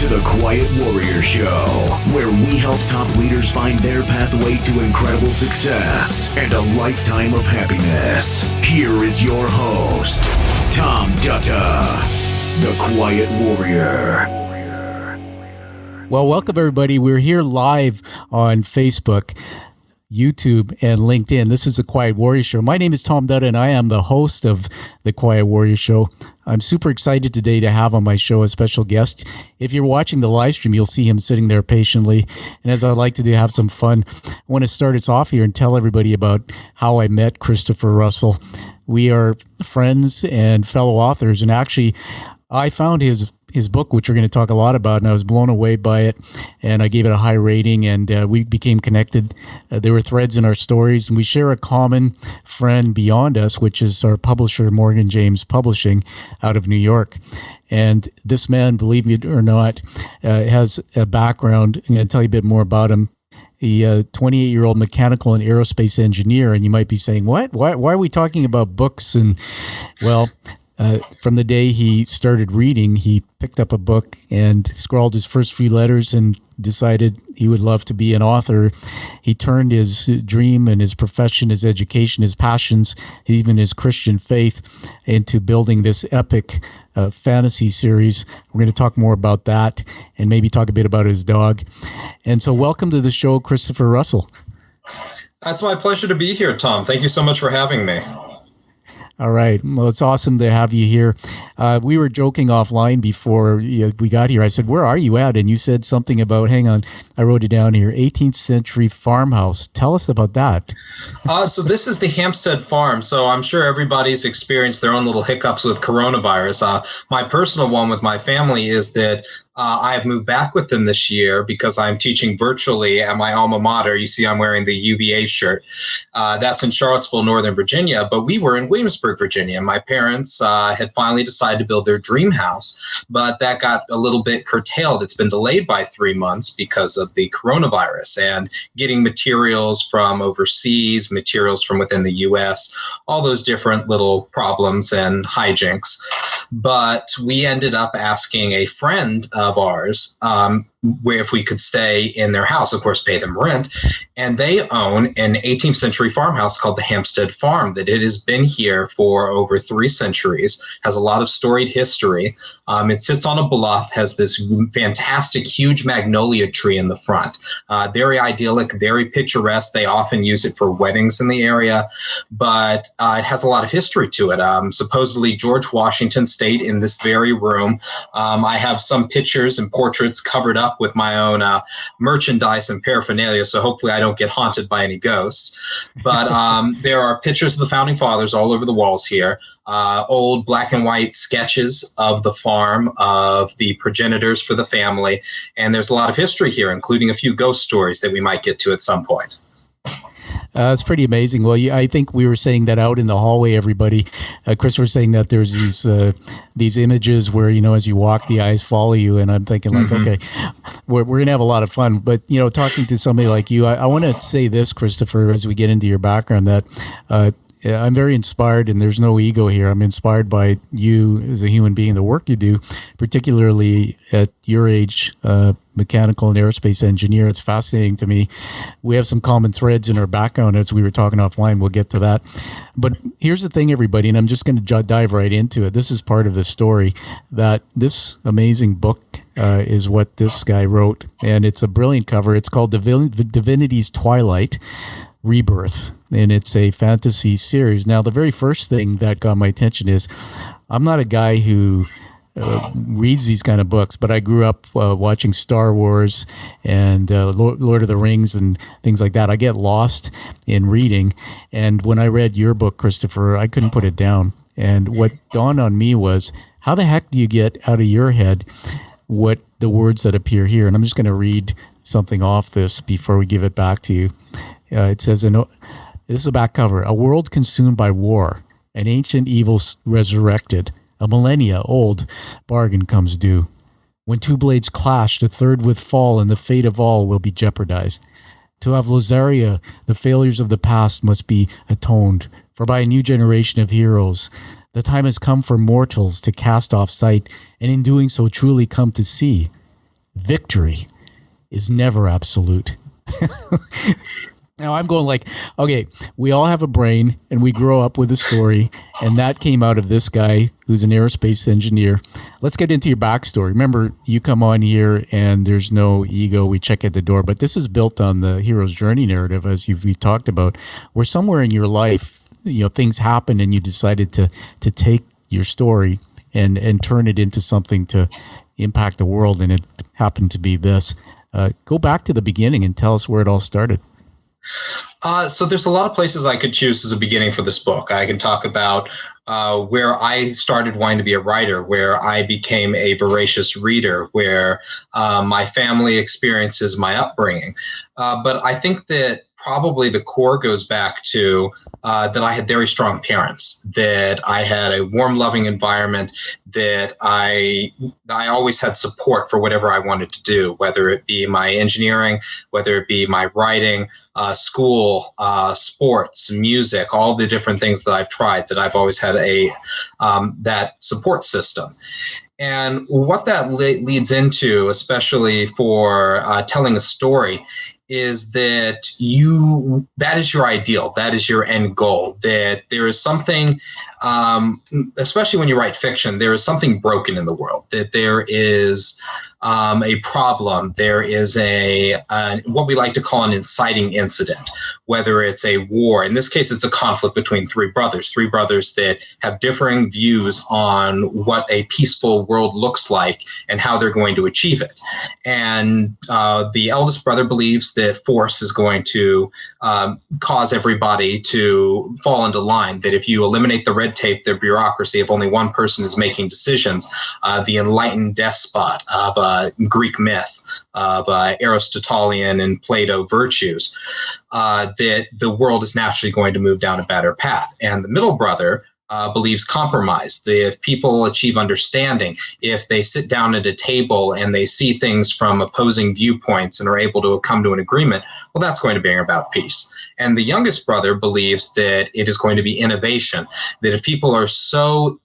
to the Quiet Warrior Show, where we help top leaders find their pathway to incredible success and a lifetime of happiness. Here is your host, Tom Dutta, the Quiet Warrior. Well, welcome everybody. We're here live on Facebook, YouTube, and LinkedIn. This is the Quiet Warrior Show. My name is Tom Dutta, and I am the host of the Quiet Warrior Show. I'm super excited today to have on my show a special guest. If you're watching the live stream, you'll see him sitting there patiently. And as I like to do, have some fun, I want to start us off here and tell everybody about how I met Christopher Russell. We are friends and fellow authors, and actually, I found his book, which we're going to talk a lot about, and I was blown away by it, and I gave it a high rating, and we became connected. There were threads in our stories, and we share a common friend beyond us, which is our publisher, Morgan James Publishing, out of New York. And this man, believe me or not, has a background. I'm going to tell you a bit more about him. He's a 28-year-old mechanical and aerospace engineer, and you might be saying, what? Why are we talking about books? And, well, from the day he started reading, he picked up a book and scrawled his first few letters and decided he would love to be an author. He turned his dream and his profession, his education, his passions, even his Christian faith into building this epic fantasy series. We're going to talk more about that and maybe talk a bit about his dog. And so welcome to the show, Christopher Russell. It's my pleasure to be here, Tom. Thank you so much for having me. All right. Well, it's awesome to have you here. We were joking offline before we got here. I said, where are you at? And you said something about, hang on, I wrote it down here, 18th century farmhouse. Tell us about that. So this is the Hampstead Farm. So I'm sure everybody's experienced their own little hiccups with coronavirus. My personal one with my family is that I have moved back with them this year because I'm teaching virtually at my alma mater. You see I'm wearing the UVA shirt. That's in Charlottesville, Northern Virginia, but we were in Williamsburg, Virginia. My parents had finally decided to build their dream house, but that got a little bit curtailed. It's been delayed by 3 months because of the coronavirus and getting materials from overseas, materials from within the U.S., all those different little problems and hijinks. But we ended up asking a friend of ours where if we could stay in their house, of course, pay them rent. And they own an 18th century farmhouse called the Hampstead Farm that it has been here for over 3 centuries, has a lot of storied history. It sits on a bluff, has this fantastic, huge magnolia tree in the front. Very idyllic, very picturesque. They often use it for weddings in the area, but it has a lot of history to it. Supposedly, George Washington stayed in this very room. I have some pictures and portraits covered up with my own merchandise and paraphernalia, so hopefully I don't get haunted by any ghosts. But there are pictures of the Founding Fathers all over the walls here. Old black and white sketches of the farm, of the progenitors for the family. And there's a lot of history here, including a few ghost stories that we might get to at some point. It's pretty amazing. Well, I think we were saying that out in the hallway, everybody. Chris was saying that there's these images where, as you walk, the eyes follow you. And I'm thinking okay, we're going to have a lot of fun. But, talking to somebody like you, I want to say this, Christopher, as we get into your background, that I'm very inspired, and there's no ego here. I'm inspired by you as a human being, the work you do, particularly at your age, mechanical and aerospace engineer. It's fascinating to me. We have some common threads in our background as we were talking offline. We'll get to that. But here's the thing, everybody, and I'm just going to dive right into it. This is part of the story, that this amazing book is what this guy wrote, and it's a brilliant cover. It's called Divinity's Twilight, Rebirth, and it's a fantasy series. Now, the very first thing that got my attention is I'm not a guy who reads these kind of books, but I grew up watching Star Wars and Lord of the Rings and things like that. I get lost in reading, and when I read your book, Christopher, I couldn't put it down. And what dawned on me was, how the heck do you get out of your head what the words that appear here? And I'm just going to read something off this before we give it back to you. It says, this is a back cover, a world consumed by war, an ancient evil resurrected, a millennia old bargain comes due. When two blades clash, the third will fall, and the fate of all will be jeopardized. To have Lozaria, the failures of the past must be atoned for by a new generation of heroes. The time has come for mortals to cast off sight, and in doing so truly come to see. victory is never absolute. Now I'm going like, okay, we all have a brain and we grow up with a story, and that came out of this guy who's an aerospace engineer. Let's get into your backstory. Remember, you come on here and there's no ego. We check at the door, but this is built on the hero's journey narrative, as we talked about, where somewhere in your life, things happen and you decided to take your story and turn it into something to impact the world, and it happened to be this. Go back to the beginning and tell us where it all started. So there's a lot of places I could choose as a beginning for this book. I can talk about where I started wanting to be a writer, where I became a voracious reader, where my family experiences my upbringing. But I think that probably the core goes back to that I had very strong parents, that I had a warm, loving environment, that I always had support for whatever I wanted to do, whether it be my engineering, whether it be my writing, school, sports, music, all the different things that I've tried, that I've always had that support system. And what that leads into, especially for telling a story, is that that is your ideal, that is your end goal, that there is something, especially when you write fiction, there is something broken in the world, that there is a problem, there is what we like to call an inciting incident, whether it's a war. In this case, it's a conflict between three brothers that have differing views on what a peaceful world looks like and how they're going to achieve it. And the eldest brother believes that force is going to cause everybody to fall into line, that if you eliminate the red tape, the bureaucracy, if only one person is making decisions, the enlightened despot of Greek myth, of Aristotelian and Plato virtues, that the world is naturally going to move down a better path. And the middle brother believes compromise. If people achieve understanding, if they sit down at a table and they see things from opposing viewpoints and are able to come to an agreement, well, that's going to bring about peace. And the youngest brother believes that it is going to be innovation, that if people are so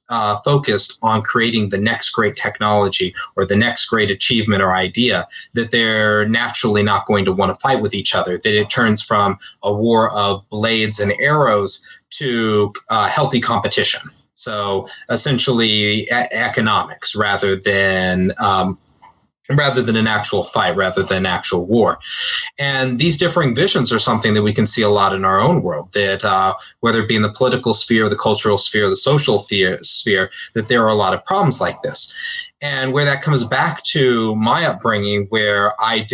focused on creating the next great technology or the next great achievement or idea, that they're naturally not going to want to fight with each other, that it turns from a war of blades and arrows to healthy competition. So essentially economics rather than an actual fight, rather than actual war. And these differing visions are something that we can see a lot in our own world, that whether it be in the political sphere, the cultural sphere, the social sphere, that there are a lot of problems like this. And where that comes back to my upbringing, where I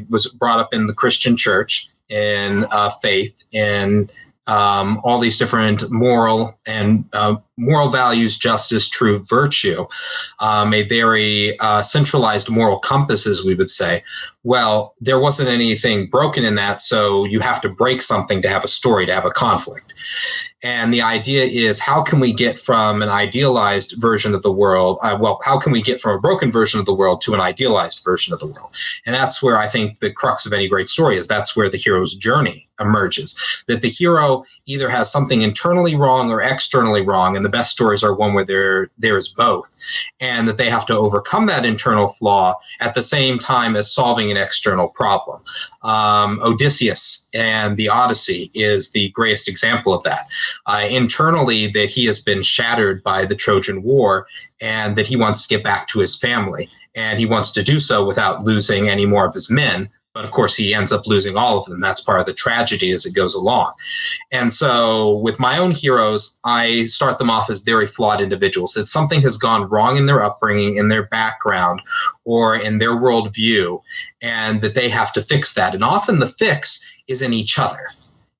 was brought up in the Christian church, in faith, in all these different moral values, justice, truth, virtue, a very centralized moral compass, as we would say. Well, there wasn't anything broken in that, so you have to break something to have a story, to have a conflict. And the idea is, how can we get from an idealized version of the world, how can we get from a broken version of the world to an idealized version of the world? And that's where I think the crux of any great story is. That's where the hero's journey emerges, that the hero either has something internally wrong or externally wrong, and the best stories are one where there is both, and that they have to overcome that internal flaw at the same time as solving an external problem. Odysseus and the Odyssey is the greatest example of that. Internally, that he has been shattered by the Trojan War, and that he wants to get back to his family, and he wants to do so without losing any more of his men. But of course, he ends up losing all of them. That's part of the tragedy as it goes along. And so with my own heroes, I start them off as very flawed individuals, that something has gone wrong in their upbringing, in their background, or in their worldview, and that they have to fix that. And often the fix is in each other,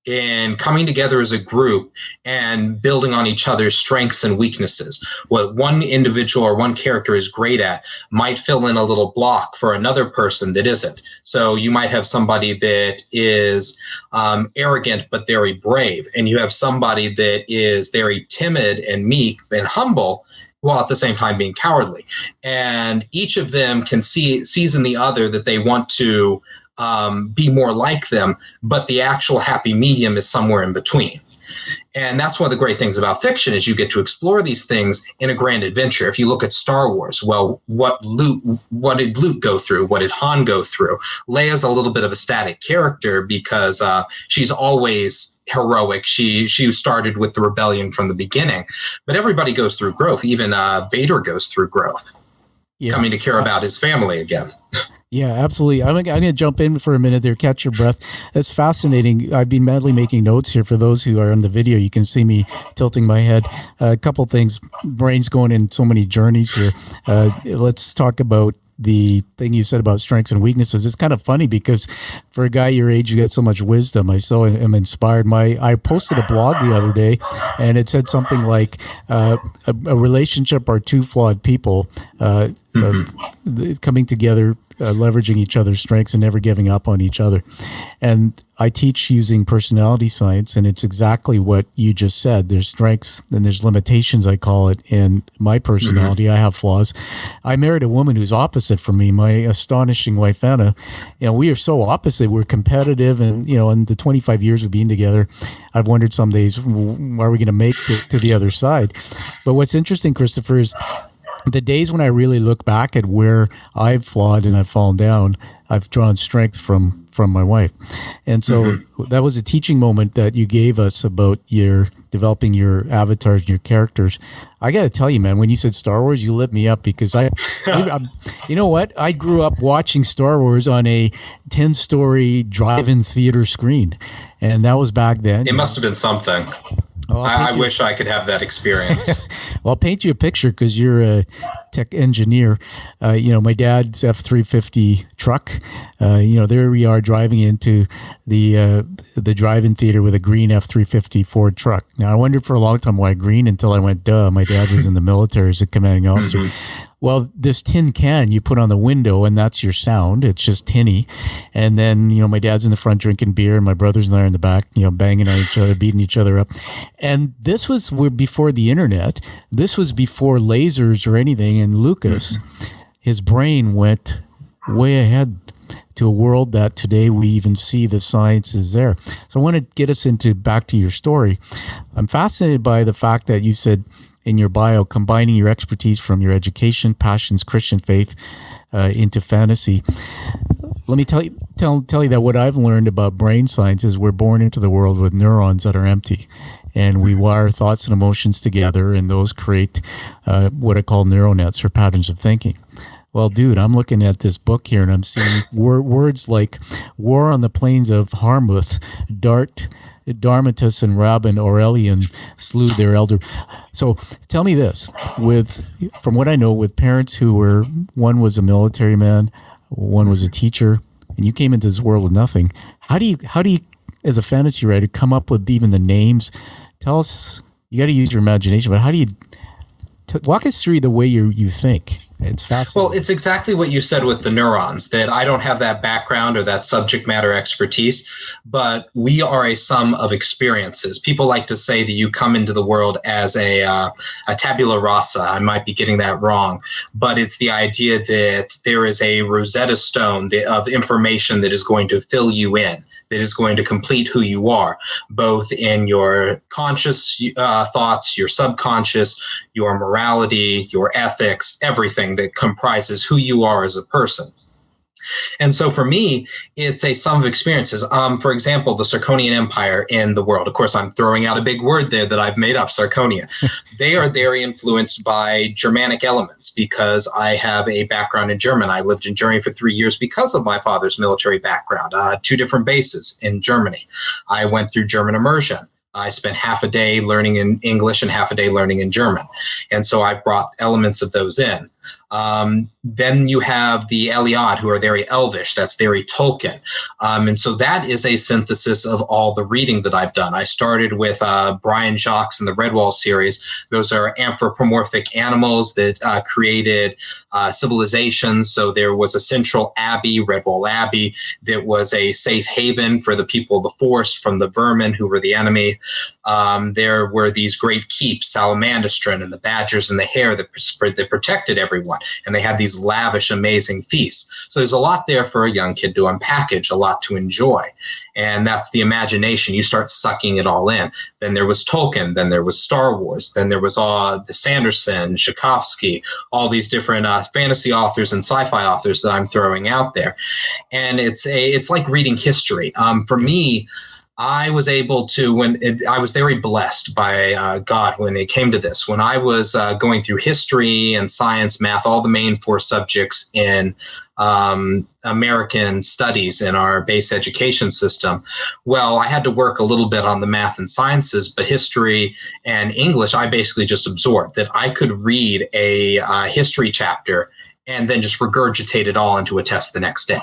in coming together as a group and building on each other's strengths and weaknesses. What one individual or one character is great at might fill in a little block for another person that isn't. So you might have somebody that is arrogant but very brave, and you have somebody that is very timid and meek and humble, while at the same time being cowardly. And each of them sees in the other that they want to be more like them, but the actual happy medium is somewhere in between. And that's one of the great things about fiction is you get to explore these things in a grand adventure. If you look at Star Wars, well, what did Luke go through? What did Han go through? Leia's a little bit of a static character because she's always heroic. She started with the rebellion from the beginning, but everybody goes through growth. Even Vader goes through growth, coming to care about his family again. Yeah, absolutely. I'm going to jump in for a minute there, catch your breath. It's fascinating. I've been madly making notes here. For those who are on the video, you can see me tilting my head. A couple things, brain's going in so many journeys here. Let's talk about the thing you said about strengths and weaknesses. It's kind of funny because for a guy your age, you get so much wisdom. I so am inspired. I posted a blog the other day, and it said something like a relationship are two flawed people coming together, leveraging each other's strengths and never giving up on each other. And I teach using personality science, and it's exactly what you just said. There's strengths and there's limitations, I call it, in my personality. I have flaws. I married a woman who's opposite from me, my astonishing wife, Anna. We are so opposite. We're competitive, and, in the 25 years of being together, I've wondered some days, are we going to make it to the other side? But what's interesting, Christopher, is the days when I really look back at where I've flawed and I've fallen down, I've drawn strength from my wife. And so that was a teaching moment that you gave us about your developing your avatars and your characters. I got to tell you, man, when you said Star Wars, you lit me up because you know what? I grew up watching Star Wars on a 10-story drive-in theater screen. And that was back then. It must have been something. I wish I could have that experience. Well, I'll paint you a picture because you're a tech engineer. My dad's F-350 truck. There we are driving into the drive-in theater with a green F-350 Ford truck. Now, I wondered for a long time why green until I went, duh, my dad was in the military as a commanding officer. Well, this tin can you put on the window, and that's your sound. It's just tinny. And then, my dad's in the front drinking beer, and my brothers and I are in the back, banging on each other, beating each other up. And this was before the internet. This was before lasers or anything. And Lucas, his brain went way ahead to a world that today we even see the science is there. So I want to get us back to your story. I'm fascinated by the fact that you said, in your bio, combining your expertise from your education, passions, Christian faith into fantasy. Let me tell you that what I've learned about brain science is we're born into the world with neurons that are empty, and we wire thoughts and emotions together, and those create what I call neural nets or patterns of thinking. Well, dude, I'm looking at this book here, and I'm seeing words like war on the plains of Harmuth, Darmatus and Rabban Aurelian slew their elder. So tell me this, from what I know, with parents who were, one was a military man, one was a teacher, and you came into this world with nothing. How do you, as a fantasy writer, come up with even the names? Tell us, you got to use your imagination, but how do you walk us through the way you think? It's fascinating. Well, it's exactly what you said with the neurons, that I don't have that background or that subject matter expertise, but we are a sum of experiences. People like to say that you come into the world as a tabula rasa. I might be getting that wrong, but it's the idea that there is a Rosetta Stone of information that is going to fill you in, that is going to complete who you are, both in your conscious thoughts, your subconscious, your morality, your ethics, everything that comprises who you are as a person. And so for me, it's a sum of experiences. For example, the Sarkonian Empire in the world. Of course, I'm throwing out a big word there that I've made up, Sarkonia. They are very influenced by Germanic elements because I have a background in German. I lived in Germany for 3 years because of my father's military background, 2 different bases in Germany. I went through German immersion. I spent half a day learning in English and half a day learning in German. And so I brought elements of those in. Then you have the Eliad, who are very elvish. That's very Tolkien. And so that is a synthesis of all the reading that I've done. I started with Brian Jacques and the Redwall series. Those are anthropomorphic animals that created civilizations. So there was a central abbey, Redwall Abbey, that was a safe haven for the people of the forest from the vermin who were the enemy. There were these great keeps, Salamandastron and the badgers and the hare that protected everyone. And they had these lavish, amazing feasts. So there's a lot there for a young kid to unpackage, a lot to enjoy. And that's the imagination. You start sucking it all in. Then there was Tolkien. Then there was Star Wars. Then there was the Sanderson, Tchaikovsky, all these different fantasy authors and sci-fi authors that I'm throwing out there. And it's like reading history. For me, I was able to, I was very blessed by God when it came to this. When I was going through history and science, math, all the main 4 subjects in American studies in our base education system, well, I had to work a little bit on the math and sciences, but history and English, I basically just absorbed that I could read a history chapter and then just regurgitate it all into a test the next day.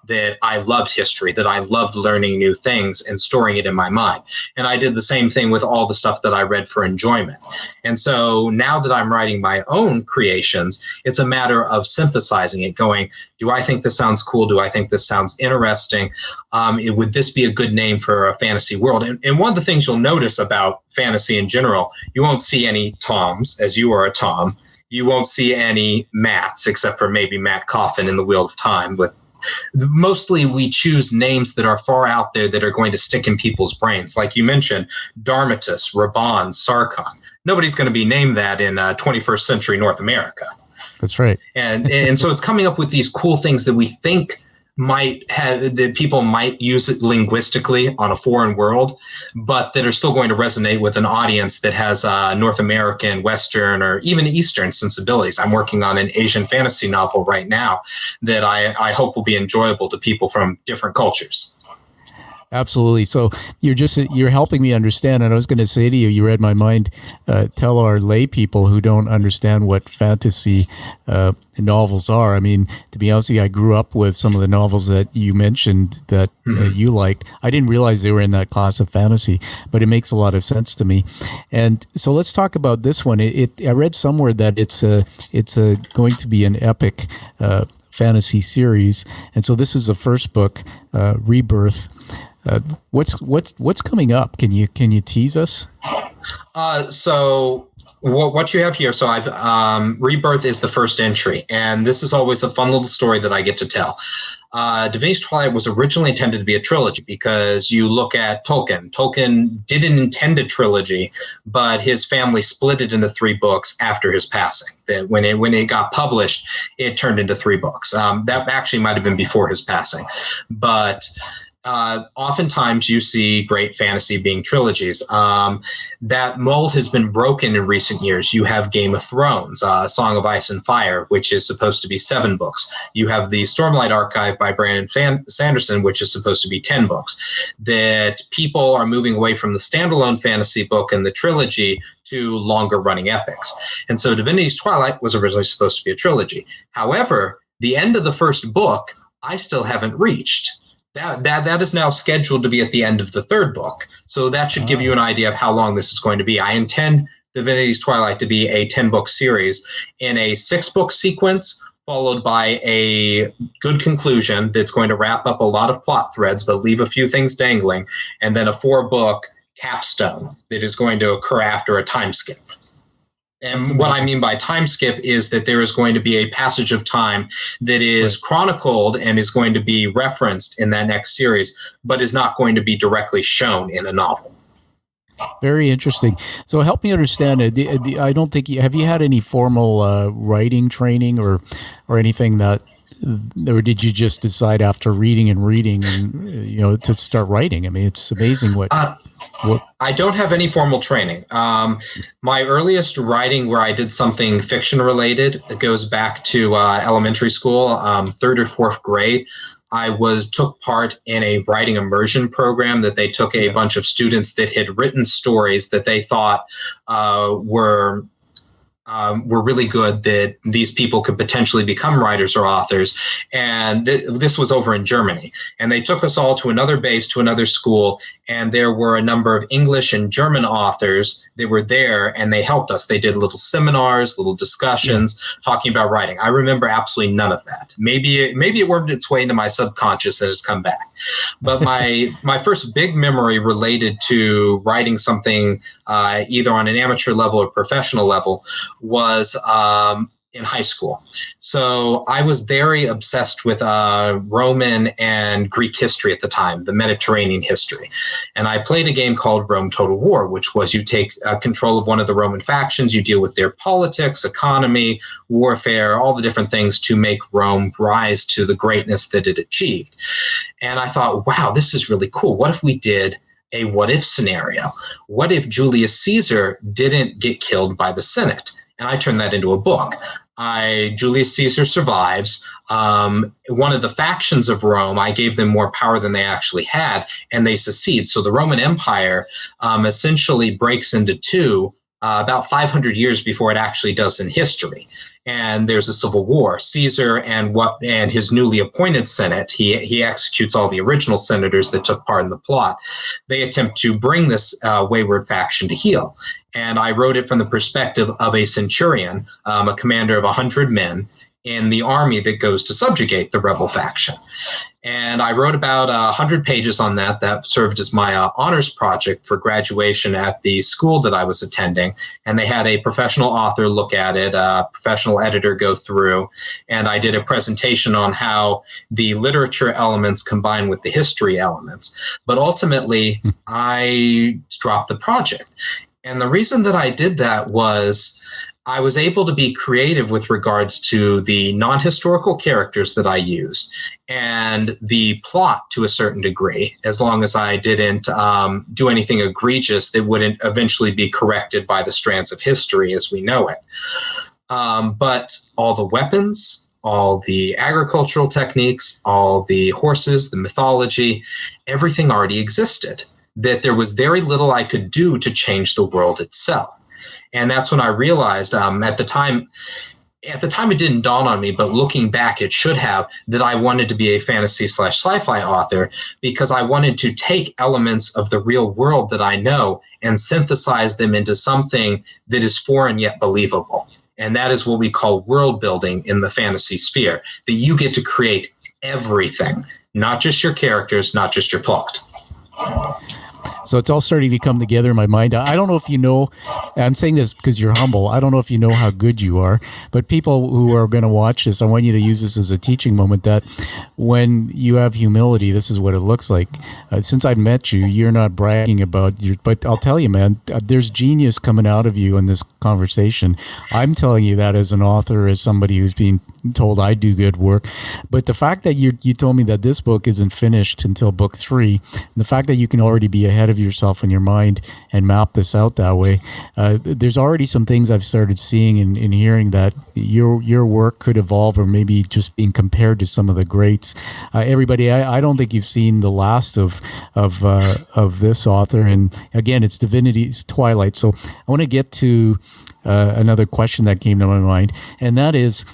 That I loved history, that I loved learning new things and storing it in my mind. And I did the same thing with all the stuff that I read for enjoyment. And so now that I'm writing my own creations, it's a matter of synthesizing it, going, do I think this sounds cool? Do I think this sounds interesting? Would this be a good name for a fantasy world? And one of the things you'll notice about fantasy in general, you won't see any Toms, as you are a Tom. You won't see any Matts, except for maybe Matt Coffin in The Wheel of Time. But mostly we choose names that are far out there that are going to stick in people's brains. Like you mentioned, Darmatus, Raban, Sarkon. Nobody's going to be named that in 21st century North America. That's right. And so it's coming up with these cool things that we think that people might use it linguistically on a foreign world, but that are still going to resonate with an audience that has North American, Western, or even Eastern sensibilities. I'm working on an Asian fantasy novel right now that I hope will be enjoyable to people from different cultures. Absolutely. So you're helping me understand. And I was going to say to you, you read my mind. Tell our lay people who don't understand what fantasy novels are. I mean, to be honest with you, I grew up with some of the novels that you mentioned that you liked. I didn't realize they were in that class of fantasy, but it makes a lot of sense to me. And so let's talk about this one. I read somewhere that it's going to be an epic fantasy series, and so this is the first book, Rebirth. What's coming up? Can you tease us? So what you have here, so I've Rebirth is the first entry, and this is always a fun little story that I get to tell. Divinity's Twilight was originally intended to be a trilogy because you look at Tolkien. Tolkien didn't intend a trilogy, but his family split it into 3 books after his passing. That when it got published, it turned into 3 books. That actually might have been before his passing, but oftentimes you see great fantasy being trilogies. That mold has been broken in recent years. You have Game of Thrones, Song of Ice and Fire, which is supposed to be 7 books. You have the Stormlight Archive by Brandon Sanderson, which is supposed to be 10 books. That people are moving away from the standalone fantasy book and the trilogy to longer running epics. And so Divinity's Twilight was originally supposed to be a trilogy. However, the end of the first book, I still haven't reached. That is now scheduled to be at the end of the 3rd book. So that should give you an idea of how long this is going to be. I intend Divinity's Twilight to be a 10-book series in a 6-book sequence, followed by a good conclusion that's going to wrap up a lot of plot threads, but leave a few things dangling, and then a 4-book capstone that is going to occur after a time skip. And what I mean by time skip is that there is going to be a passage of time that is chronicled and is going to be referenced in that next series, but is not going to be directly shown in a novel. Very interesting. So help me understand it. I don't think have you had any formal writing training or anything that, or did you just decide after reading and to start writing? I mean, it's amazing what I don't have any formal training. My earliest writing where I did something fiction related goes back to elementary school, 3rd or 4th grade. I took part in a writing immersion program that they took a bunch of students that had written stories that they thought were were really good, that these people could potentially become writers or authors. And this was over in Germany. And they took us all to another base, to another school. And there were a number of English and German authors that were there, and they helped us. They did little seminars, little discussions, talking about writing. I remember absolutely none of that. Maybe it worked its way into my subconscious and has come back. But my first big memory related to writing something either on an amateur level or professional level was in high school. So I was very obsessed with Roman and Greek history at the time, the Mediterranean history. And I played a game called Rome Total War, which was you take control of one of the Roman factions, you deal with their politics, economy, warfare, all the different things to make Rome rise to the greatness that it achieved. And I thought, wow, this is really cool. What if we did a what if scenario? What if Julius Caesar didn't get killed by the Senate? And I turned that into a book. Julius Caesar survives. One of the factions of Rome, I gave them more power than they actually had, and they secede. So the Roman Empire essentially breaks into two about 500 years before it actually does in history. And there's a civil war. Caesar and his newly appointed Senate, he executes all the original senators that took part in the plot. They attempt to bring this wayward faction to heel. And I wrote it from the perspective of a centurion, a commander of 100 men in the army that goes to subjugate the rebel faction. And I wrote about 100 pages on that. That served as my honors project for graduation at the school that I was attending. And they had a professional author look at it, a professional editor go through. And I did a presentation on how the literature elements combine with the history elements. But ultimately, I dropped the project. And the reason that I did that was I was able to be creative with regards to the non-historical characters that I used and the plot to a certain degree, as long as I didn't do anything egregious that wouldn't eventually be corrected by the strands of history as we know it. But all the weapons, all the agricultural techniques, all the horses, the mythology, everything already existed. That there was very little I could do to change the world itself. And that's when I realized at the time it didn't dawn on me, but looking back, it should have, that I wanted to be a fantasy/sci-fi author because I wanted to take elements of the real world that I know and synthesize them into something that is foreign yet believable. And that is what we call world building in the fantasy sphere, that you get to create everything, not just your characters, not just your plot. So it's all starting to come together in my mind. I don't know if you know, I'm saying this because you're humble. I don't know if you know how good you are, but people who are going to watch this, I want you to use this as a teaching moment that when you have humility, this is what it looks like. Since I've met you, you're not bragging about but I'll tell you, man, there's genius coming out of you in this conversation. I'm telling you that as an author, as somebody who's being told I do good work. But the fact that you told me that this book isn't finished until book 3, and the fact that you can already be ahead of yourself in your mind and map this out that way, there's already some things I've started seeing and hearing that your work could evolve, or maybe just being compared to some of the greats. Everybody, I don't think you've seen the last of this author, and again, it's Divinity's Twilight. So I want to get to another question that came to my mind, and that is,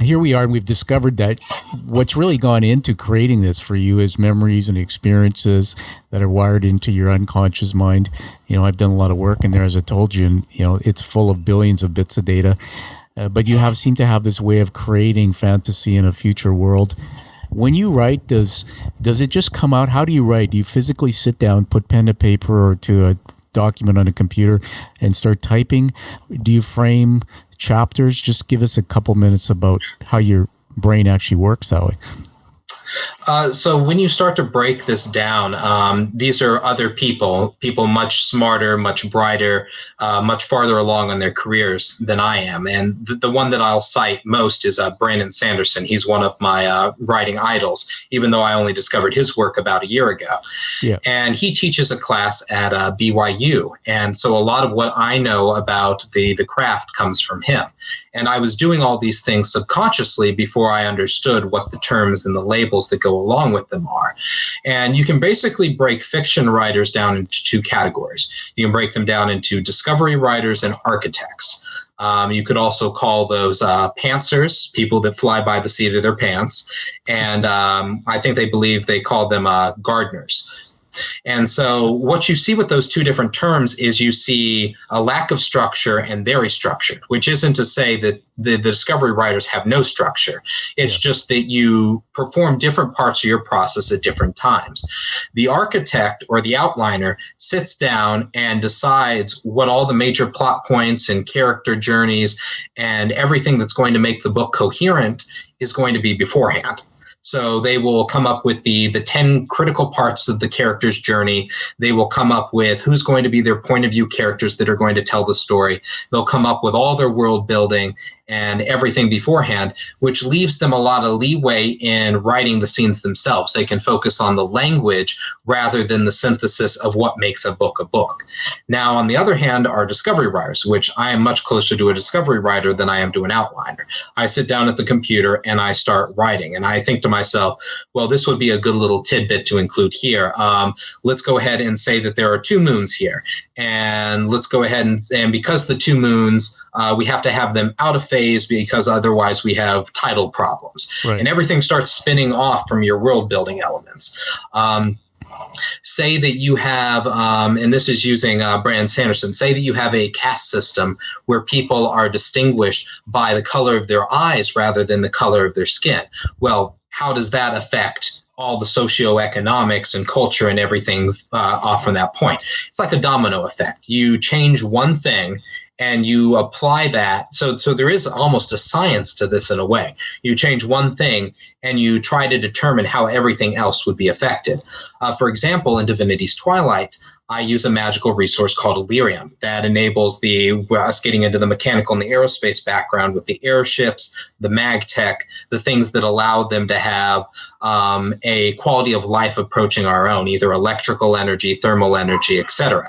here we are, and we've discovered that what's really gone into creating this for you is memories and experiences that are wired into your unconscious mind. You know, I've done a lot of work in there, as I told you, and it's full of billions of bits of data. But you seem to have this way of creating fantasy in a future world. When you write, does it just come out? How do you write? Do you physically sit down, put pen to paper or to a document on a computer and start typing? Do you frame chapters? Just give us a couple minutes about how your brain actually works that way. So when you start to break this down, these are other people much smarter, much brighter, much farther along in their careers than I am. And the one that I'll cite most is Brandon Sanderson. He's one of my writing idols, even though I only discovered his work about a year ago. Yeah. And he teaches a class at BYU. And so a lot of what I know about the craft comes from him. And I was doing all these things subconsciously before I understood what the terms and the labels that go along with them are. And you can basically break fiction writers down into two categories. You can break them down into discovery writers and architects. You could also call those pantsers, people that fly by the seat of their pants. And I think they call them gardeners. And so what you see with those two different terms is you see a lack of structure and very structured, which isn't to say that the discovery writers have no structure. It's just that you perform different parts of your process at different times. The architect or the outliner sits down and decides what all the major plot points and character journeys and everything that's going to make the book coherent is going to be beforehand. So they will come up with the 10 critical parts of the character's journey. They will come up with who's going to be their point of view characters that are going to tell the story. They'll come up with all their world building and everything beforehand, which leaves them a lot of leeway in writing the scenes themselves. They can focus on the language rather than the synthesis of what makes a book a book. Now, on the other hand, are discovery writers, which I am much closer to a discovery writer than I am to an outliner. I sit down at the computer and I start writing, and I think to myself, well, this would be a good little tidbit to include here. Let's go ahead and say that there are 2 moons here. And let's go ahead and because the 2 moons, we have to have them out of phase because otherwise we have tidal problems. Right. And everything starts spinning off from your world building elements. Say that you have, and this is using Brandon Sanderson, say that you have a caste system where people are distinguished by the color of their eyes rather than the color of their skin. Well, how does that affect all the socioeconomics and culture and everything off from that point? It's like a domino effect. You change one thing and you apply that. So there is almost a science to this in a way. You change one thing and you try to determine how everything else would be affected. For example, in Divinity's Twilight, I use a magical resource called Illyrium that enables us getting into the mechanical and the aerospace background with the airships, the mag tech, the things that allow them to have a quality of life approaching our own, either electrical energy, thermal energy, etc.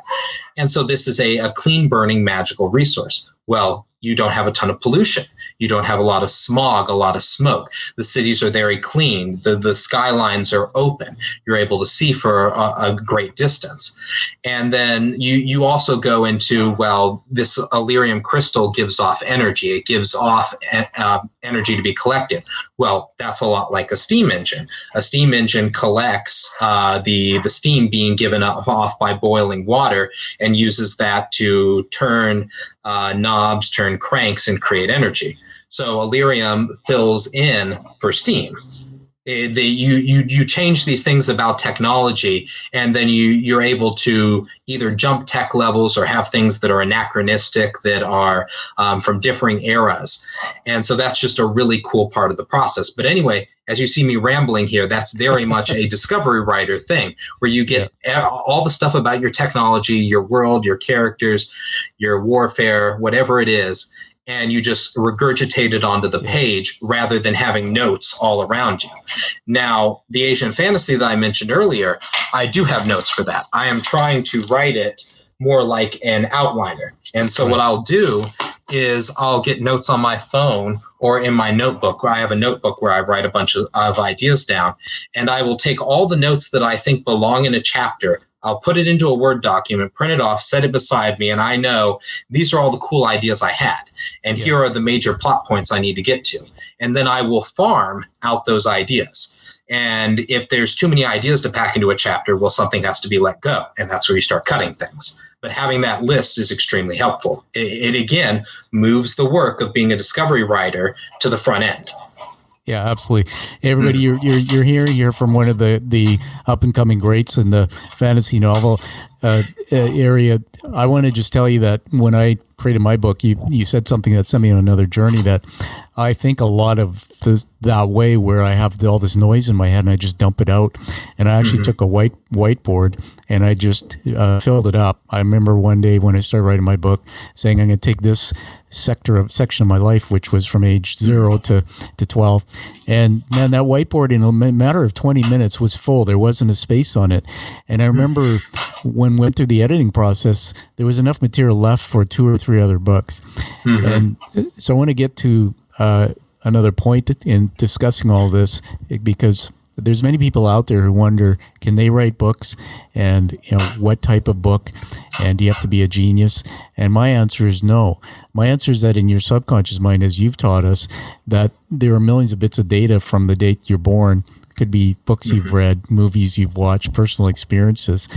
And so this is a clean burning magical resource. Well, you don't have a ton of pollution. You don't have a lot of smog, a lot of smoke. The cities are very clean. The skylines are open. You're able to see for a great distance. And then you also go into, well, this Illyrium crystal gives off energy. It gives off energy to be collected. Well, that's a lot like a steam engine. A steam engine collects the steam being given off by boiling water and uses that to turn knobs, turn cranks, and create energy. So Illyrium fills in for steam. You change these things about technology, and then you're able to either jump tech levels or have things that are anachronistic, that are from differing eras. And so that's just a really cool part of the process. But anyway, as you see me rambling here, that's very much a discovery writer thing, where you get all the stuff about your technology, your world, your characters, your warfare, whatever it is, and you just regurgitate it onto the page rather than having notes all around you. Now, the Asian fantasy that I mentioned earlier, I do have notes for that. I am trying to write it more like an outliner. And so what I'll do is I'll get notes on my phone or in my notebook. I have a notebook where I write a bunch of ideas down, and I will take all the notes that I think belong in a chapter. I'll put it into a Word document, print it off, set it beside me, and I know these are all the cool ideas I had. And here are the major plot points I need to get to. And then I will farm out those ideas. And if there's too many ideas to pack into a chapter, well, something has to be let go. And that's where you start cutting things. But having that list is extremely helpful. It again, moves the work of being a discovery writer to the front end. Yeah, absolutely. Everybody, you're hearing here from one of the up and coming greats in the fantasy novel area. I want to just tell you that when I created my book, you said something that sent me on another journey, that I think a lot of that way where I have all this noise in my head and I just dump it out. And I actually took a whiteboard and I just filled it up. I remember one day when I started writing my book saying I'm going to take this section of my life, which was from age 0 to 12. And man, that whiteboard in a matter of 20 minutes was full. There wasn't a space on it. And I remember when we went through the editing process, there was enough material left for 2 or 3 other books. And so I want to get to another point in discussing all this, because there's many people out there who wonder, can they write books, and what type of book, and do you have to be a genius? And my answer is no. My answer is that in your subconscious mind, as you've taught us, that there are millions of bits of data from the date you're born. Could be books you've read, movies you've watched, personal experiences.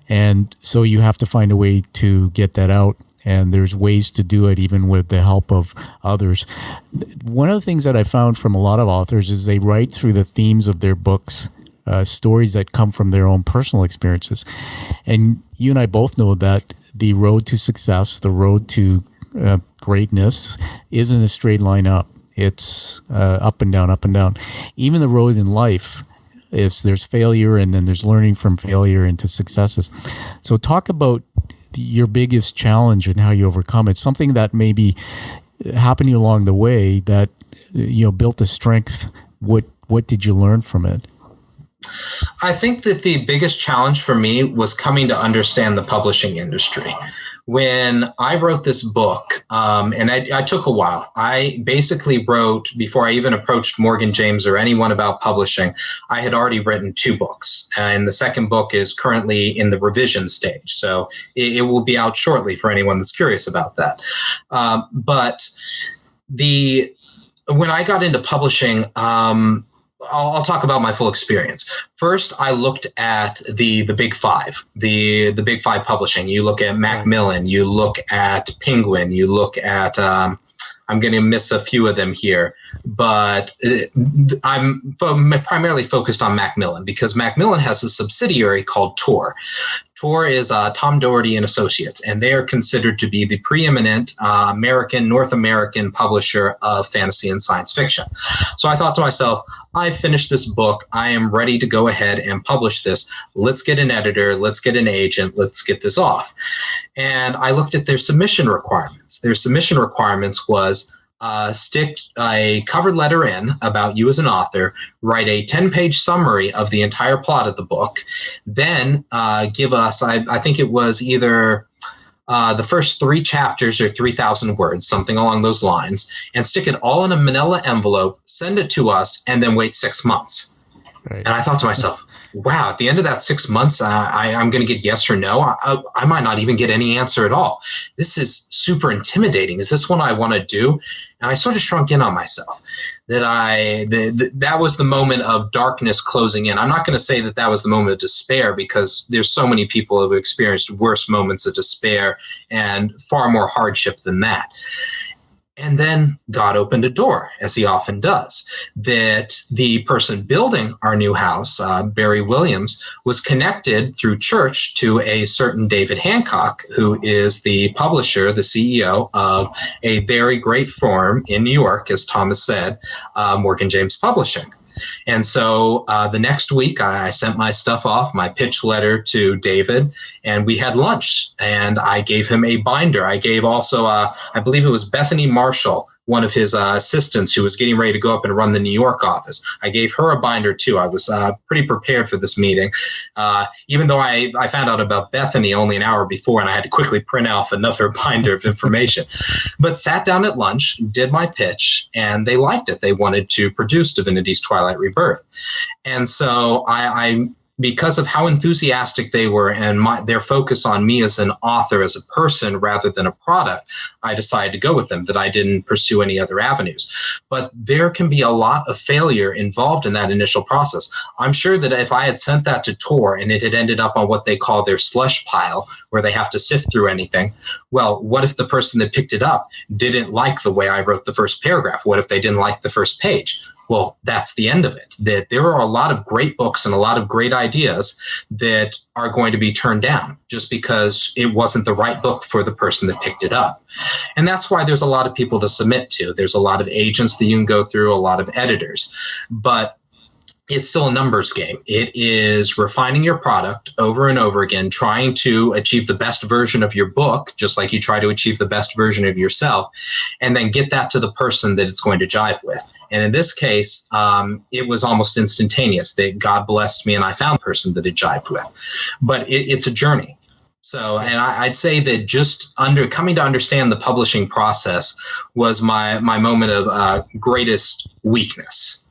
And so you have to find a way to get that out. And there's ways to do it even with the help of others. One of the things that I found from a lot of authors is they write through the themes of their books, stories that come from their own personal experiences. And you and I both know that the road to success, the road to greatness, isn't a straight line up. It's up and down, up and down. Even the road in life, if there's failure and then there's learning from failure into successes. So talk about your biggest challenge and how you overcome it. Something that maybe happened to you along the way that built a strength. What did you learn from it? I think that the biggest challenge for me was coming to understand the publishing industry. When I wrote this book, and I took a while, I basically wrote, before I even approached Morgan James or anyone about publishing, I had already written 2 books. And the second book is currently in the revision stage. So it will be out shortly for anyone that's curious about that. But when I got into publishing, I'll talk about my full experience. First, I looked at the big 5, the big 5 publishing. You look at Macmillan, you look at Penguin, you look at, I'm going to miss a few of them here, but I'm primarily focused on Macmillan because Macmillan has a subsidiary called Tor. Tor is Tom Doherty and Associates, and they are considered to be the preeminent North American publisher of fantasy and science fiction. So I thought to myself, I finished this book. I am ready to go ahead and publish this. Let's get an editor. Let's get an agent. Let's get this off. And I looked at their submission requirements. Their submission requirements was stick a cover letter in about you as an author, write a 10-page summary of the entire plot of the book, then give us, I think it was either the first 3 chapters or 3,000 words, something along those lines, and stick it all in a manila envelope, send it to us, and then wait 6 months. Right. And I thought to myself, wow, at the end of that 6 months, I'm going to get yes or no. I might not even get any answer at all. This is super intimidating. Is this what I want to do? And I sort of shrunk in on myself. That was the moment of darkness closing in. I'm not going to say that was the moment of despair because there's so many people who have experienced worse moments of despair and far more hardship than that. And then God opened a door, as he often does, that the person building our new house, Barry Williams, was connected through church to a certain David Hancock, who is the publisher, the CEO of a very great firm in New York, as Thomas said, Morgan James Publishing. And so the next week, I sent my stuff off, my pitch letter to David, and we had lunch. And I gave him a binder. I gave also, I believe it was Bethany Marshall, one of his assistants who was getting ready to go up and run the New York office. I gave her a binder too. I was pretty prepared for this meeting, even though I found out about Bethany only an hour before and I had to quickly print off another binder of information. But sat down at lunch, did my pitch, and they liked it. They wanted to produce Divinity's Twilight Rebirth. And so I because of how enthusiastic they were and their focus on me as an author, as a person, rather than a product, I decided to go with them, that I didn't pursue any other avenues. But there can be a lot of failure involved in that initial process. I'm sure that if I had sent that to Tor and it had ended up on what they call their slush pile, where they have to sift through anything, well, what if the person that picked it up didn't like the way I wrote the first paragraph? What if they didn't like the first page? Well, that's the end of it. That there are a lot of great books and a lot of great ideas that are going to be turned down just because it wasn't the right book for the person that picked it up. And that's why there's a lot of people to submit to. There's a lot of agents that you can go through, a lot of editors. But it's still a numbers game. It is refining your product over and over again, trying to achieve the best version of your book, just like you try to achieve the best version of yourself, and then get that to the person that it's going to jive with. And in this case, it was almost instantaneous that God blessed me and I found a person that it jived with. But it's a journey. So, and I'd say that just coming to understand the publishing process was my moment of greatest weakness.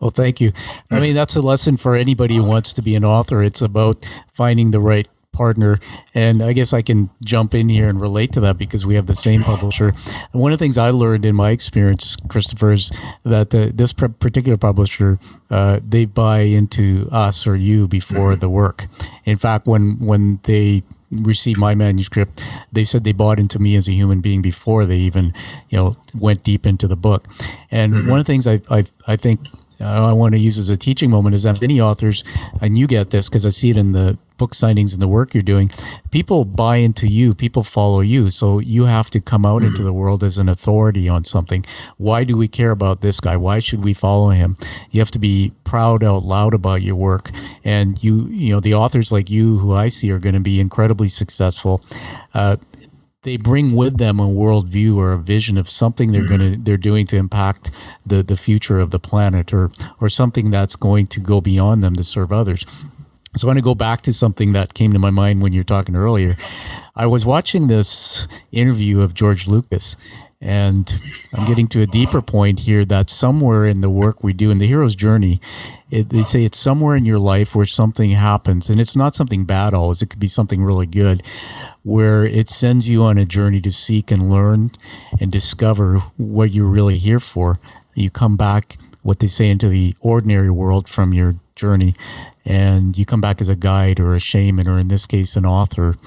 Well, thank you. I mean, that's a lesson for anybody who wants to be an author. It's about finding the right partner. And I guess I can jump in here and relate to that because we have the same publisher. And one of the things I learned in my experience, Christopher, is that this particular publisher, they buy into us or you before the work. In fact, when they received my manuscript, they said they bought into me as a human being before they even, went deep into the book. And one of the things I think I want to use as a teaching moment is that many authors, and you get this because I see it in the book signings and the work you're doing, people buy into you, people follow you. So you have to come out into the world as an authority on something. Why do we care about this guy? Why should we follow him? You have to be proud out loud about your work. And the authors like you who I see are going to be incredibly successful. They bring with them a worldview or a vision of something they're doing to impact the future of the planet, or something that's going to go beyond them to serve others. So I want to go back to something that came to my mind when you were talking earlier. I was watching this interview of George Lucas, and I'm getting to a deeper point here that somewhere in the work we do in the hero's journey, they say it's somewhere in your life where something happens, and it's not something bad always. It could be something really good, where it sends you on a journey to seek and learn and discover what you're really here for. You come back, what they say, into the ordinary world from your journey, and you come back as a guide or a shaman, or in this case, an author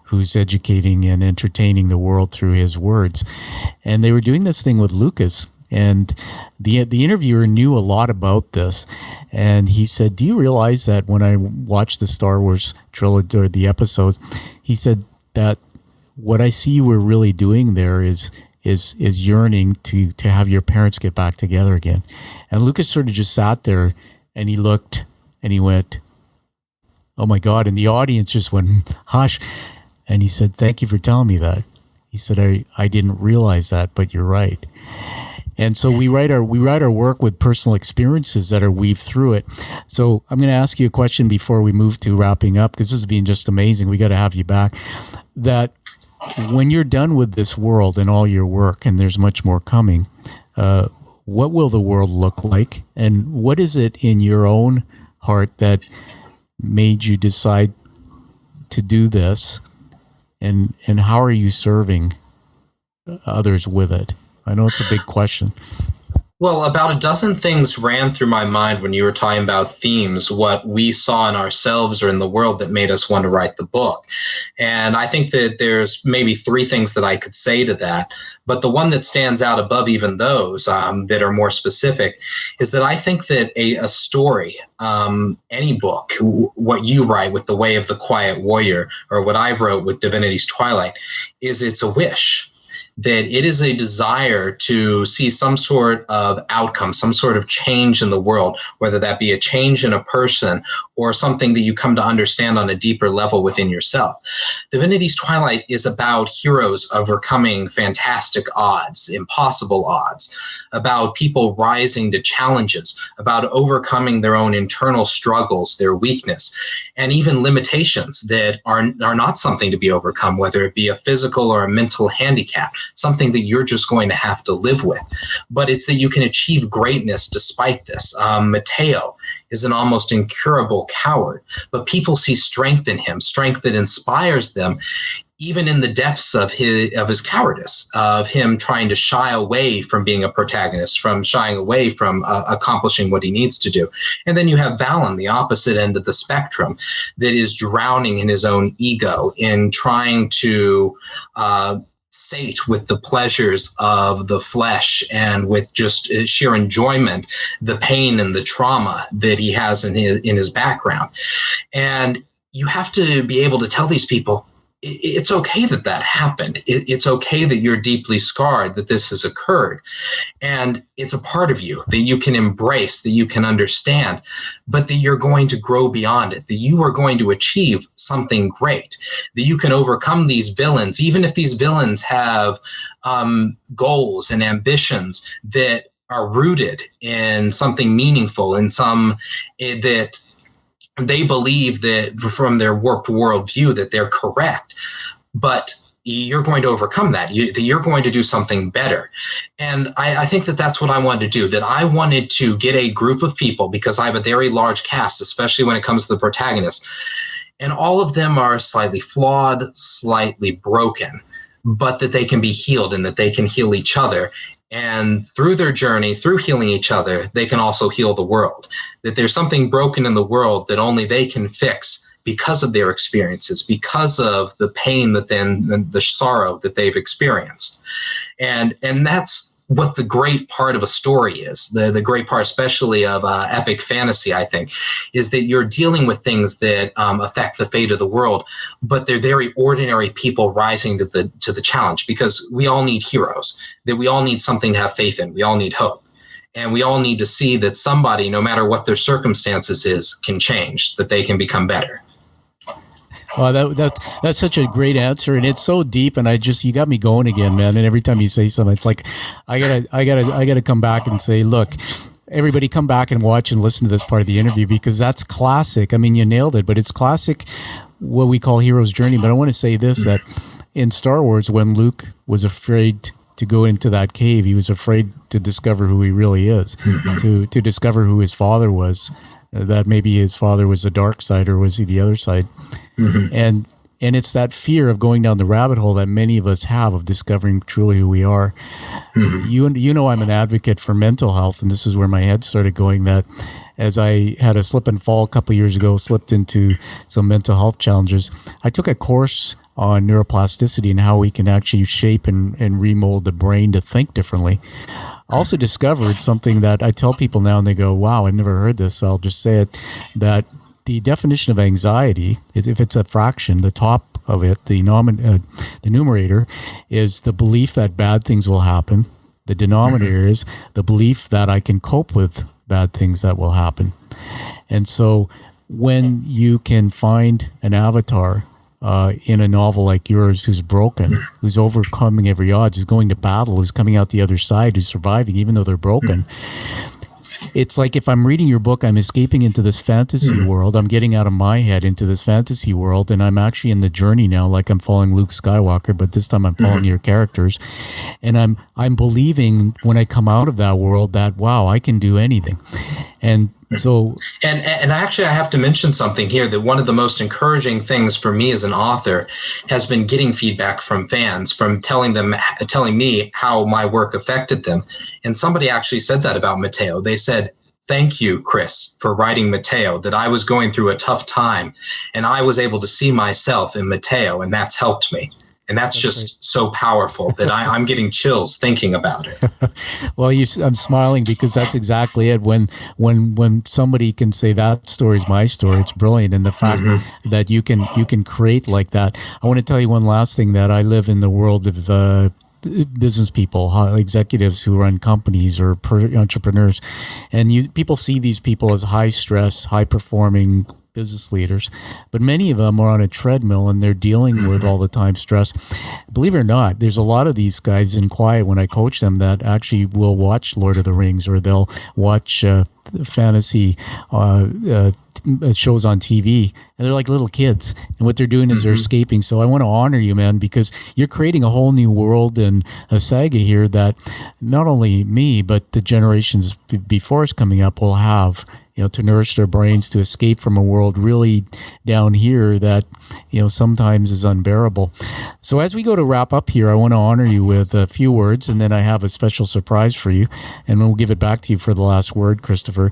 who's educating and entertaining the world through his words. And they were doing this thing with Lucas, and the interviewer knew a lot about this. And he said, do you realize that when I watched the Star Wars trilogy or the episodes, he said that what I see you were really doing there is yearning to have your parents get back together again. And Lucas sort of just sat there and he looked and he went, oh my God. And the audience just went, hush. And he said, thank you for telling me that. He said, I didn't realize that, but you're right. And so we write our work with personal experiences that are weaved through it. So I'm going to ask you a question before we move to wrapping up, because this has been just amazing. We got to have you back. That when you're done with this world and all your work, and there's much more coming, what will the world look like? And what is it in your own heart that made you decide to do this? And how are you serving others with it? I know it's a big question. Well, about a dozen things ran through my mind when you were talking about themes, what we saw in ourselves or in the world that made us want to write the book. And I think that there's maybe three things that I could say to that. But the one that stands out above even those that are more specific is that I think that a story, any book, what you write with The Way of the Quiet Warrior, or what I wrote with Divinity's Twilight, it's a wish. That it is a desire to see some sort of outcome, some sort of change in the world, whether that be a change in a person or something that you come to understand on a deeper level within yourself. Divinity's Twilight is about heroes overcoming fantastic odds, impossible odds, about people rising to challenges, about overcoming their own internal struggles, their weakness, and even limitations that are not something to be overcome, whether it be a physical or a mental handicap, something that you're just going to have to live with. But it's that you can achieve greatness despite this. Mateo is an almost incurable coward, but people see strength in him, strength that inspires them, even in the depths of his cowardice, of him trying to shy away from being a protagonist, from shying away from accomplishing what he needs to do. And then you have Vallen, the opposite end of the spectrum, that is drowning in his own ego, in trying to sate with the pleasures of the flesh and with just sheer enjoyment, the pain and the trauma that he has in his background. And you have to be able to tell these people, it's okay that happened. It's okay that you're deeply scarred, that this has occurred. And it's a part of you that you can embrace, that you can understand, but that you're going to grow beyond it, that you are going to achieve something great, that you can overcome these villains, even if these villains have goals and ambitions that are rooted in something meaningful, in some that they believe that from their warped worldview that they're correct. But you're going to overcome that. You're going to do something better. And I think that that's what I wanted to do, that I wanted to get a group of people, because I have a very large cast, especially when it comes to the protagonist. And all of them are slightly flawed, slightly broken, but that they can be healed and that they can heal each other. And through their journey, through healing each other, they can also heal the world. That there's something broken in the world that only they can fix because of their experiences, because of the pain that the sorrow that they've experienced. And that's what the great part of a story is. The great part, especially of epic fantasy, I think, is that you're dealing with things that affect the fate of the world, but they're very ordinary people rising to the challenge, because we all need heroes, that we all need something to have faith in. We all need hope. And we all need to see that somebody, no matter what their circumstances is, can change, that they can become better. Oh, that's such a great answer, and it's so deep. And you got me going again, man. And every time you say something, it's like I gotta come back and say, look, everybody, come back and watch and listen to this part of the interview, because that's classic. I mean, you nailed it, but it's classic, what we call hero's journey. But I want to say this: that in Star Wars, when Luke was afraid to go into that cave, he was afraid to discover who he really is, to discover who his father was. That maybe his father was the dark side, or was he the other side? And it's that fear of going down the rabbit hole that many of us have, of discovering truly who we are. You know, I'm an advocate for mental health, and this is where my head started going, that as I had a slip and fall a couple of years ago, slipped into some mental health challenges, I took a course on neuroplasticity and how we can actually shape and remold the brain to think differently. I also discovered something that I tell people now, and they go, wow, I've never heard this, so I'll just say it, that the definition of anxiety, if it's a fraction, the top of it, the numerator, is the belief that bad things will happen. The denominator is the belief that I can cope with bad things that will happen. And so when you can find an avatar in a novel like yours who's broken, who's overcoming every odds, who's going to battle, who's coming out the other side, who's surviving even though they're broken, it's like, if I'm reading your book, I'm escaping into this fantasy world. I'm getting out of my head into this fantasy world, and I'm actually in the journey now, like I'm following Luke Skywalker, but this time I'm following your characters. And I'm believing when I come out of that world that, wow, I can do anything. And so, and actually, I have to mention something here, that one of the most encouraging things for me as an author has been getting feedback from fans, from telling me how my work affected them. And somebody actually said that about Mateo. They said, "Thank you, Chris, for writing Mateo, that I was going through a tough time and I was able to see myself in Mateo, and that's helped me." And that's just so powerful that I'm getting chills thinking about it. Well, I'm smiling because that's exactly it. When somebody can say that story is my story, it's brilliant. And the fact that you can create like that. I want to tell you one last thing, that I live in the world of business people, executives who run companies or entrepreneurs, and people see these people as high stress, high performing business leaders, but many of them are on a treadmill and they're dealing with all the time stress. Believe it or not, there's a lot of these guys in quiet when I coach them that actually will watch Lord of the Rings, or they'll watch fantasy shows on TV, and they're like little kids, and what they're doing is they're escaping. So I want to honor you, man, because you're creating a whole new world and a saga here that not only me, but the generations before us coming up will have, to nourish their brains, to escape from a world really down here that, sometimes is unbearable. So as we go to wrap up here, I want to honor you with a few words, and then I have a special surprise for you, and we'll give it back to you for the last word, Christopher.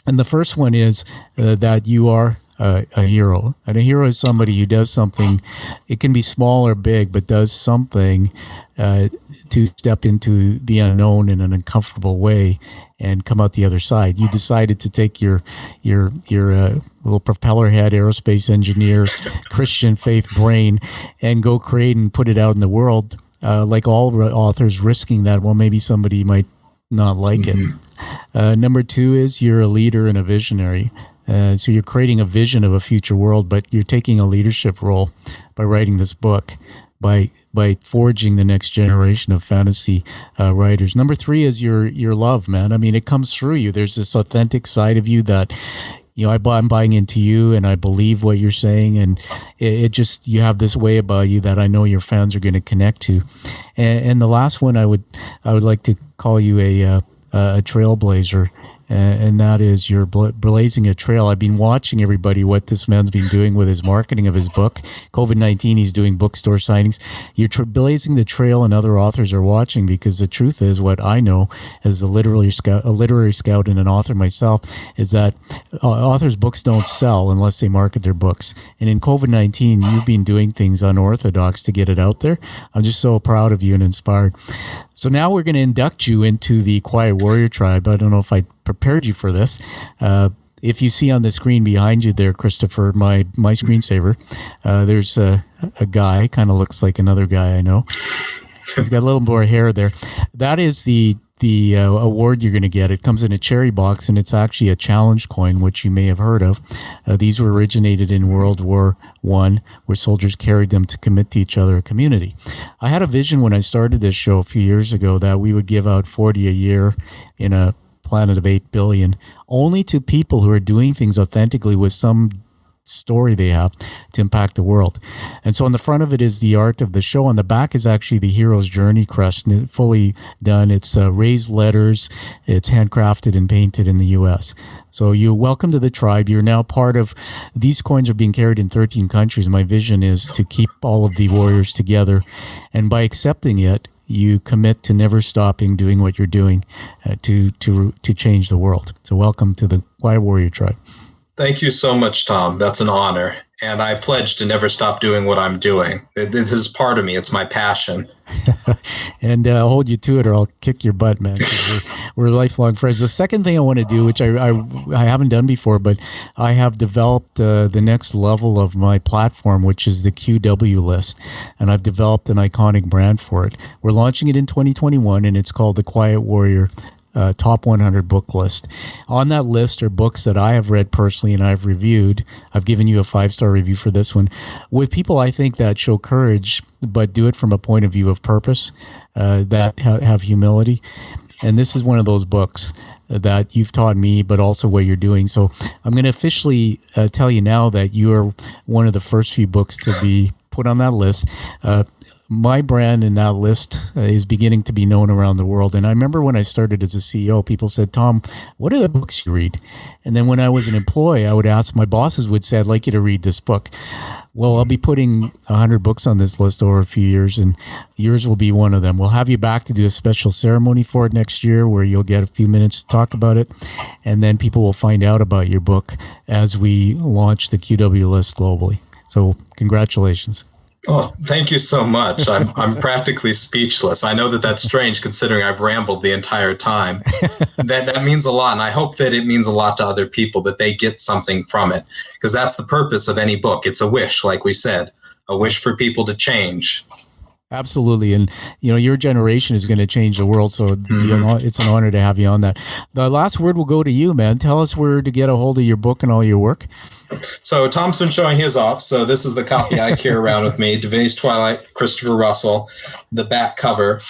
And the first one is that you are a hero. And a hero is somebody who does something, it can be small or big, but does something to step into the unknown in an uncomfortable way and come out the other side. You decided to take your little propeller head, aerospace engineer, Christian faith brain, and go create and put it out in the world, like all authors, risking that, well, maybe somebody might not like it. Number two is you're a leader and a visionary. So you're creating a vision of a future world, but you're taking a leadership role by writing this book, by forging the next generation of fantasy writers. Number three is your love, man. I mean, it comes through you. There's this authentic side of you that I'm buying into you, and I believe what you're saying, and it just, you have this way about you that I know your fans are going to connect to. And the last one, I would like to call you a trailblazer. And that is, you're blazing a trail. I've been watching everybody, what this man's been doing with his marketing of his book. COVID-19, he's doing bookstore signings. You're blazing the trail, and other authors are watching, because the truth is, what I know as a literary scout and an author myself, is that authors' books don't sell unless they market their books. And in COVID-19, you've been doing things unorthodox to get it out there. I'm just so proud of you and inspired. So now we're going to induct you into the Quiet Warrior Tribe. I don't know if I prepared you for this. If you see on the screen behind you there, Christopher, my screensaver, there's a guy, kind of looks like another guy I know. He's got a little more hair there. That is the award you're going to get. It comes in a cherry box, and it's actually a challenge coin, which you may have heard of. These were originated in World War I, where soldiers carried them to commit to each other, a community. I had a vision when I started this show a few years ago that we would give out 40 a year in a planet of 8 billion, only to people who are doing things authentically with some story they have to impact the world. And so on the front of it is the art of the show. On the back is actually the hero's journey crest, fully done. It's raised letters. It's handcrafted and painted in the U.S. So you're welcome to the tribe. You're now part of, these coins are being carried in 13 countries. My vision is to keep all of the warriors together. And by accepting it, you commit to never stopping doing what you're doing to change the world. So welcome to the Quiet Warrior Tribe. Thank you so much, Tom. That's an honor. And I pledge to never stop doing what I'm doing. This is part of me. It's my passion. And I'll hold you to it, or I'll kick your butt, man. We're lifelong friends. The second thing I want to do, which I haven't done before, but I have developed the next level of my platform, which is the QW list. And I've developed an iconic brand for it. We're launching it in 2021, and it's called the Quiet Warrior Top 100 book list. On that list are books that I have read personally and I've reviewed. I've given you a 5-star review for this one, with people I think that show courage, but do it from a point of view of purpose, that have humility. And this is one of those books that you've taught me, but also what you're doing. So I'm going to officially tell you now that you are one of the first few books to be put on that list. My brand in that list is beginning to be known around the world. And I remember when I started as a CEO, people said, Tom, what are the books you read? And then when I was an employee, I would ask, my bosses would say, I'd like you to read this book. Well, I'll be putting 100 books on this list over a few years, and yours will be one of them. We'll have you back to do a special ceremony for it next year, where you'll get a few minutes to talk about it. And then people will find out about your book as we launch the QW list globally. So congratulations. Oh, thank you so much. I'm practically speechless. I know that that's strange considering I've rambled the entire time. That means a lot, and I hope that it means a lot to other people, that they get something from it, because that's the purpose of any book. It's a wish, like we said, a wish for people to change. Absolutely. And, your generation is going to change the world. So it's an honor to have you on that. The last word will go to you, man. Tell us where to get a hold of your book and all your work. So Tom's been showing his off. So this is the copy I carry around with me, Divinity's Twilight, Christopher Russell, the back cover.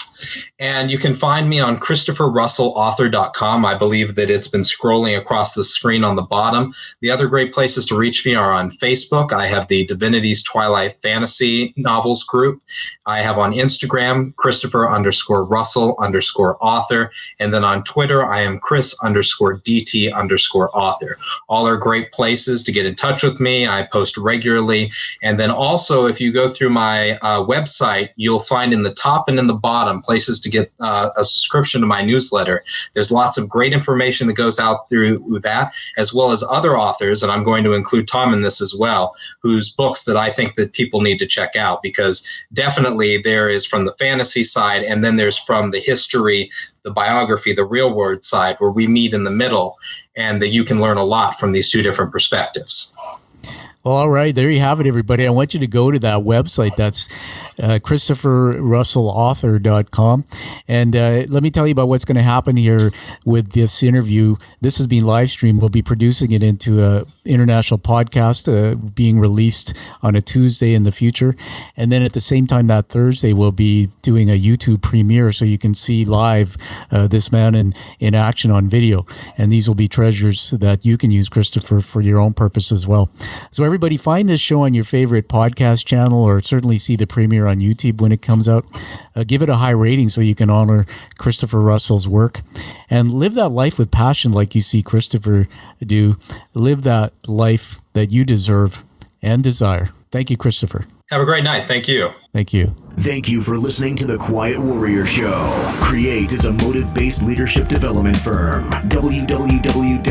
And you can find me on ChristopherRussellAuthor.com. I believe that it's been scrolling across the screen on the bottom. The other great places to reach me are on Facebook. I have the Divinity's Twilight Fantasy Novels group. I have on Instagram, Christopher_Russell_author. And then on Twitter, I am Chris_DT_author. All are great places to get in touch with me. I post regularly. And then also, if you go through my website, you'll find in the top and in the bottom places to get a subscription to my newsletter. There's lots of great information that goes out through that, as well as other authors, and I'm going to include Tom in this as well, whose books that I think that people need to check out, because definitely there is from the fantasy side, and then there's from the history, the biography, the real world side, where we meet in the middle, and that you can learn a lot from these two different perspectives. Well, all right, there you have it, everybody. I want you to go to that website. That's ChristopherRussellAuthor.com. And let me tell you about what's going to happen here with this interview. This is being live streamed. We'll be producing it into an international podcast being released on a Tuesday in the future. And then at the same time that Thursday, we'll be doing a YouTube premiere so you can see live this man in action on video. And these will be treasures that you can use, Christopher, for your own purpose as well. So everybody, find this show on your favorite podcast channel, or certainly see the premiere on YouTube when it comes out. Give it a high rating so you can honor Christopher Russell's work, and live that life with passion like you see Christopher do. Live that life that you deserve and desire. Thank you, Christopher. Have a great night. Thank you. Thank you. Thank you for listening to The Quiet Warrior Show. Create is a motive-based leadership development firm. www.kreat.ca